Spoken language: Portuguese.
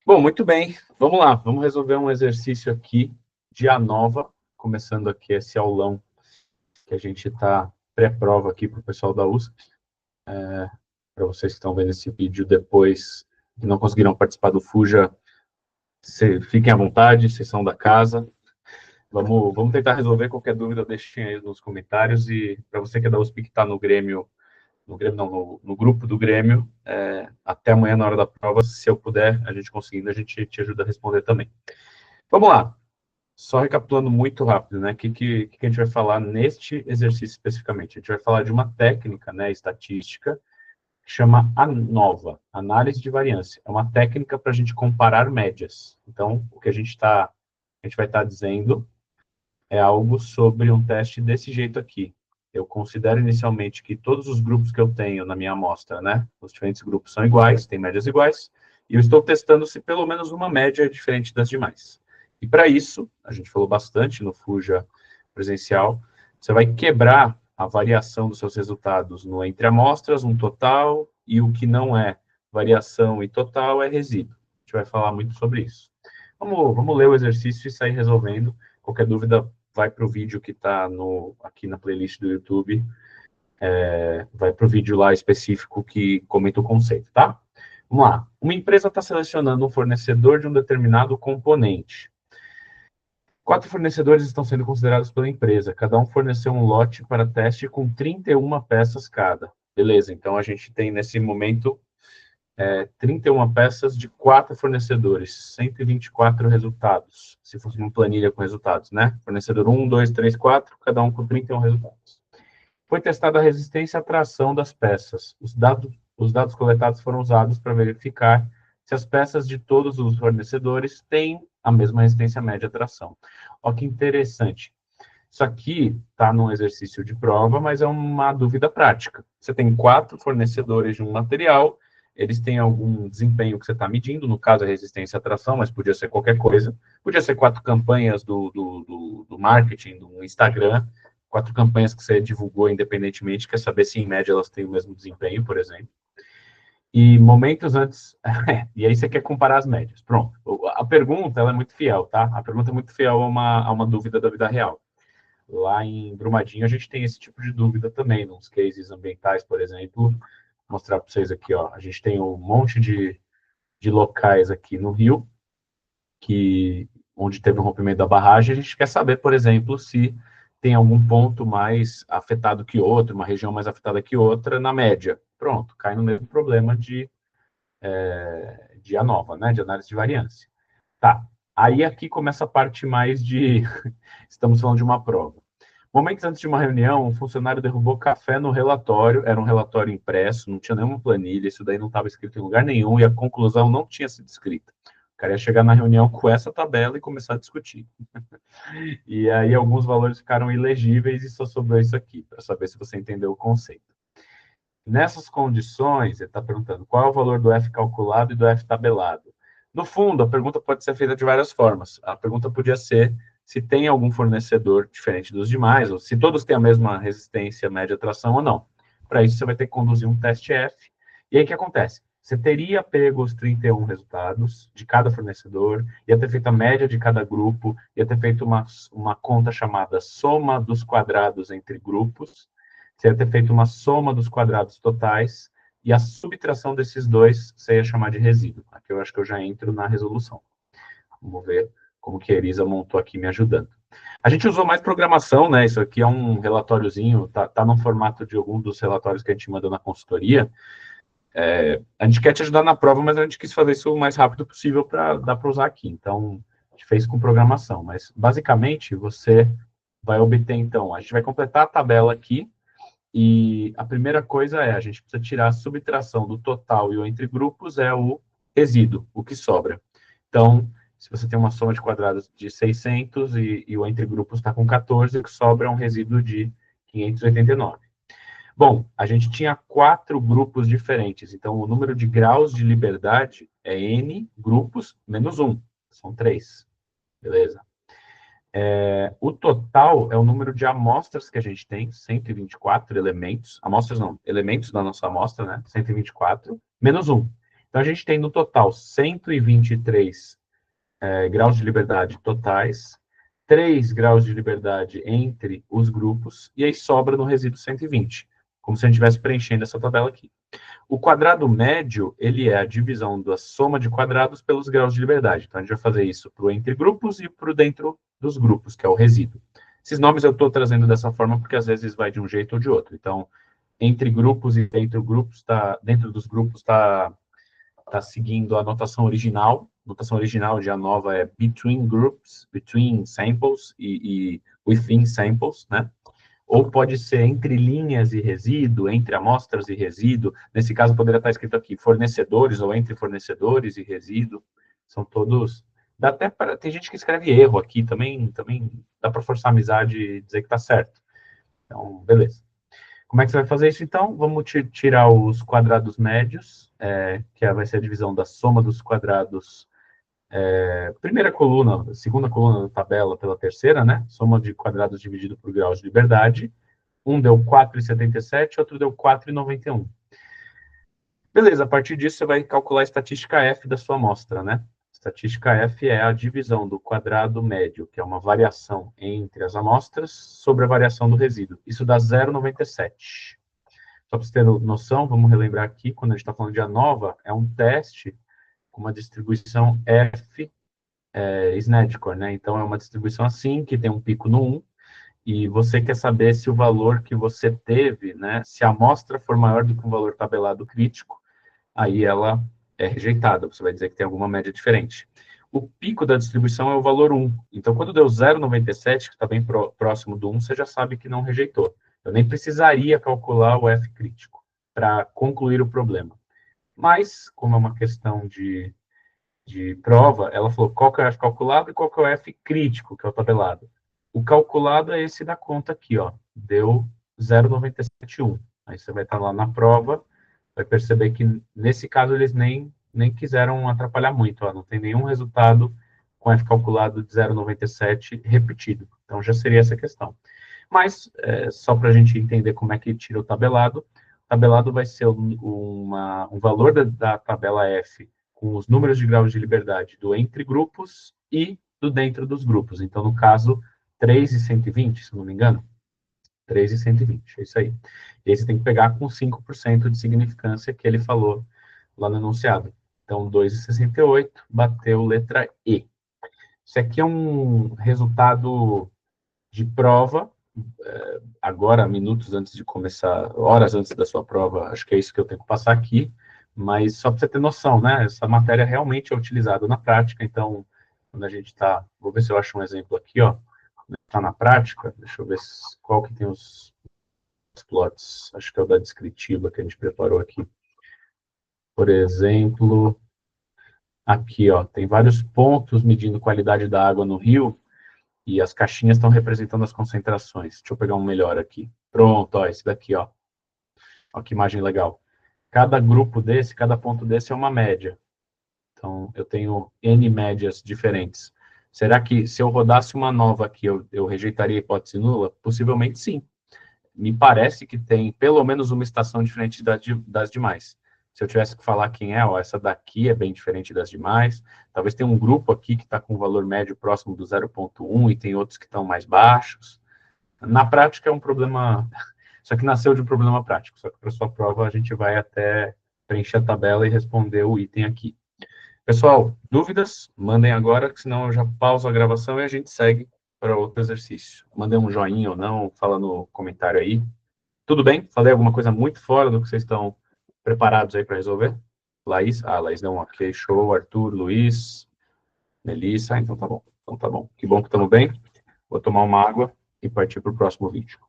Bom, muito bem. Vamos lá, vamos resolver um exercício aqui de ANOVA, começando aqui esse aulão que a gente está pré-prova aqui para o pessoal da USP. Para vocês que estão vendo esse vídeo depois, que não conseguiram participar do Fuja, fiquem à vontade, vocês são da casa. Vamos tentar resolver qualquer dúvida, deixem aí nos comentários. E para você que é da USP que está no Grêmio, no grupo do Grêmio, até amanhã na hora da prova, se eu puder, a gente conseguindo, a gente te ajuda a responder também. Vamos lá. Só recapitulando muito rápido, né? O que a gente vai falar neste exercício especificamente? A gente vai falar de uma técnica, né, estatística, que chama ANOVA, Análise de Variância. É uma técnica para a gente comparar médias. Então, o que a gente vai estar dizendo é algo sobre um teste desse jeito aqui. Eu considero inicialmente que todos os grupos que eu tenho na minha amostra, né, os diferentes grupos são iguais, têm médias iguais, e eu estou testando se pelo menos uma média é diferente das demais. E para isso, a gente falou bastante no Fuja presencial, você vai quebrar a variação dos seus resultados no entre amostras, um total, e o que não é variação e total é resíduo. A gente vai falar muito sobre isso. Vamos ler o exercício e sair resolvendo. Qualquer dúvida, vai para o vídeo que está aqui na playlist do YouTube. Vai para o vídeo lá específico que comenta o conceito, tá? Vamos lá. Uma empresa está selecionando um fornecedor de um determinado componente. 4 fornecedores estão sendo considerados pela empresa. Cada um forneceu um lote para teste com 31 peças cada. Beleza, então a gente tem nesse momento 31 peças de 4 fornecedores, 124 resultados, se fosse uma planilha com resultados, né? Fornecedor 1, 2, 3, 4, cada um com 31 resultados. Foi testada a resistência à tração das peças. Os dados coletados foram usados para verificar se as peças de todos os fornecedores têm a mesma resistência média à tração. Olha que interessante. Isso aqui está num exercício de prova, mas é uma dúvida prática. Você tem 4 fornecedores de um material, eles têm algum desempenho que você está medindo, no caso a resistência à tração, mas podia ser qualquer coisa. Podia ser 4 campanhas do marketing, do Instagram, 4 campanhas que você divulgou independentemente, quer saber se em média elas têm o mesmo desempenho, por exemplo. E momentos antes, e aí você quer comparar as médias. Pronto. A pergunta ela é muito fiel, tá? A pergunta é muito fiel a uma dúvida da vida real. Lá em Brumadinho a gente tem esse tipo de dúvida também, nos cases ambientais, por exemplo. Vou mostrar para vocês aqui, ó. A gente tem um monte de locais aqui no Rio, onde teve um rompimento da barragem. A gente quer saber, por exemplo, se tem algum ponto mais afetado que outro, uma região mais afetada que outra, na média. Pronto, cai no mesmo problema de ANOVA, né, de análise de variância. Tá, aí aqui começa a parte mais de... Estamos falando de uma prova. Momentos antes de uma reunião, um funcionário derrubou café no relatório, era um relatório impresso, não tinha nenhuma planilha, isso daí não estava escrito em lugar nenhum, e a conclusão não tinha sido escrita. O cara ia chegar na reunião com essa tabela e começar a discutir. E aí alguns valores ficaram ilegíveis e só sobrou isso aqui, para saber se você entendeu o conceito. Nessas condições, ele está perguntando qual é o valor do F calculado e do F tabelado. No fundo, a pergunta pode ser feita de várias formas. A pergunta podia ser se tem algum fornecedor diferente dos demais, ou se todos têm a mesma resistência média tração ou não. Para isso, você vai ter que conduzir um teste F. E aí, o que acontece? Você teria pego os 31 resultados de cada fornecedor, ia ter feito a média de cada grupo, ia ter feito uma conta chamada soma dos quadrados entre grupos, você ia ter feito uma soma dos quadrados totais, e a subtração desses dois você ia chamar de resíduo. Aqui eu acho que eu já entro na resolução. Vamos ver como que a Elisa montou aqui me ajudando. A gente usou mais programação, né? Isso aqui é um relatóriozinho, tá no formato de algum dos relatórios que a gente manda na consultoria. A gente quer te ajudar na prova, mas a gente quis fazer isso o mais rápido possível para dar para usar aqui. Então, a gente fez com programação. Mas, basicamente, você vai obter, então, a gente vai completar a tabela aqui, e a primeira coisa a gente precisa tirar a subtração do total e o entre grupos é o resíduo, o que sobra. Então, se você tem uma soma de quadrados de 600 e o entre grupos está com 14, o que sobra é um resíduo de 589. Bom, a gente tinha 4 grupos diferentes, então o número de graus de liberdade é N grupos menos 1, são 3, beleza? O total é o número de amostras que a gente tem, 124 elementos, amostras não, elementos da nossa amostra, né, 124, menos 1. Então, a gente tem no total 123 graus de liberdade totais, 3 graus de liberdade entre os grupos, e aí sobra no resíduo 120, como se a gente estivesse preenchendo essa tabela aqui. O quadrado médio, ele é a divisão da soma de quadrados pelos graus de liberdade. Então, a gente vai fazer isso para o entre grupos e para o dentro dos grupos, que é o resíduo. Esses nomes eu estou trazendo dessa forma porque às vezes vai de um jeito ou de outro. Então, entre grupos e dentro dos grupos está seguindo a notação original. A notação original de ANOVA é between groups, between samples e within samples, né? Ou pode ser entre linhas e resíduo, entre amostras e resíduo. Nesse caso, poderia estar escrito aqui fornecedores ou entre fornecedores e resíduo. São todos... Dá até para... Tem gente que escreve erro aqui, também dá para forçar a amizade e dizer que está certo. Então, beleza. Como é que você vai fazer isso, então? Vamos tirar os quadrados médios, que vai ser a divisão da soma dos quadrados, primeira coluna, segunda coluna da tabela pela terceira, né? Soma de quadrados dividido por graus de liberdade. Um deu 4,77, outro deu 4,91. Beleza, a partir disso você vai calcular a estatística F da sua amostra, né? Estatística F é a divisão do quadrado médio, que é uma variação entre as amostras, sobre a variação do resíduo. Isso dá 0,97. Só para você ter noção, vamos relembrar aqui, quando a gente está falando de ANOVA, é um teste com uma distribuição F Snellichor, né? Então, é uma distribuição assim, que tem um pico no 1, e você quer saber se o valor que você teve, né, se a amostra for maior do que um valor tabelado crítico, aí ela é rejeitada, você vai dizer que tem alguma média diferente. O pico da distribuição é o valor 1. Então, quando deu 0,97, que está bem próximo do 1, você já sabe que não rejeitou. Eu nem precisaria calcular o F crítico para concluir o problema. Mas, como é uma questão de prova, ela falou qual que é o F calculado e qual que é o F crítico, que é o tabelado. O calculado é esse da conta aqui, ó. Deu 0,971. Aí você vai estar lá na prova, vai perceber que, nesse caso, eles nem quiseram atrapalhar muito, ó. Não tem nenhum resultado com F calculado de 0,97 repetido. Então, já seria essa questão. Mas, só para a gente entender como é que tira o tabelado vai ser um valor da tabela F com os números de graus de liberdade do entre grupos e do dentro dos grupos. Então, no caso, 3,120, se não me engano. 3,120, é isso aí. E aí você tem que pegar com 5% de significância que ele falou lá no enunciado. Então, 2,68, bateu letra E. Isso aqui é um resultado de prova, agora, minutos antes de começar, horas antes da sua prova, acho que é isso que eu tenho que passar aqui, mas só para você ter noção, né, essa matéria realmente é utilizada na prática, então, quando a gente está, vou ver se eu acho um exemplo aqui, ó, está na prática, deixa eu ver qual que tem os plots, acho que é o da descritiva que a gente preparou aqui. Por exemplo, aqui, ó, tem vários pontos medindo qualidade da água no rio, e as caixinhas estão representando as concentrações. Deixa eu pegar um melhor aqui. Pronto, ó, esse daqui, ó. Ó que imagem legal. Cada grupo desse, cada ponto desse é uma média. Então, eu tenho N médias diferentes. Será que, se eu rodasse uma nova aqui, eu rejeitaria a hipótese nula? Possivelmente sim. Me parece que tem pelo menos uma estação diferente das demais. Se eu tivesse que falar quem é, ó, essa daqui é bem diferente das demais. Talvez tenha um grupo aqui que está com um valor médio próximo do 0,1 e tem outros que estão mais baixos. Na prática é um problema... Só que nasceu de um problema prático. Só que para sua prova a gente vai até preencher a tabela e responder o item aqui. Pessoal, dúvidas? Mandem agora, que senão eu já pauso a gravação e a gente segue para outro exercício. Mandem um joinha ou não, fala no comentário aí. Tudo bem? Falei alguma coisa muito fora do que vocês estão preparados aí para resolver? Laís? Ah, Laís deu um ok, show. Arthur, Luiz, Melissa, então tá bom. Então tá bom. Que bom que estamos bem. Vou tomar uma água e partir para o próximo vídeo.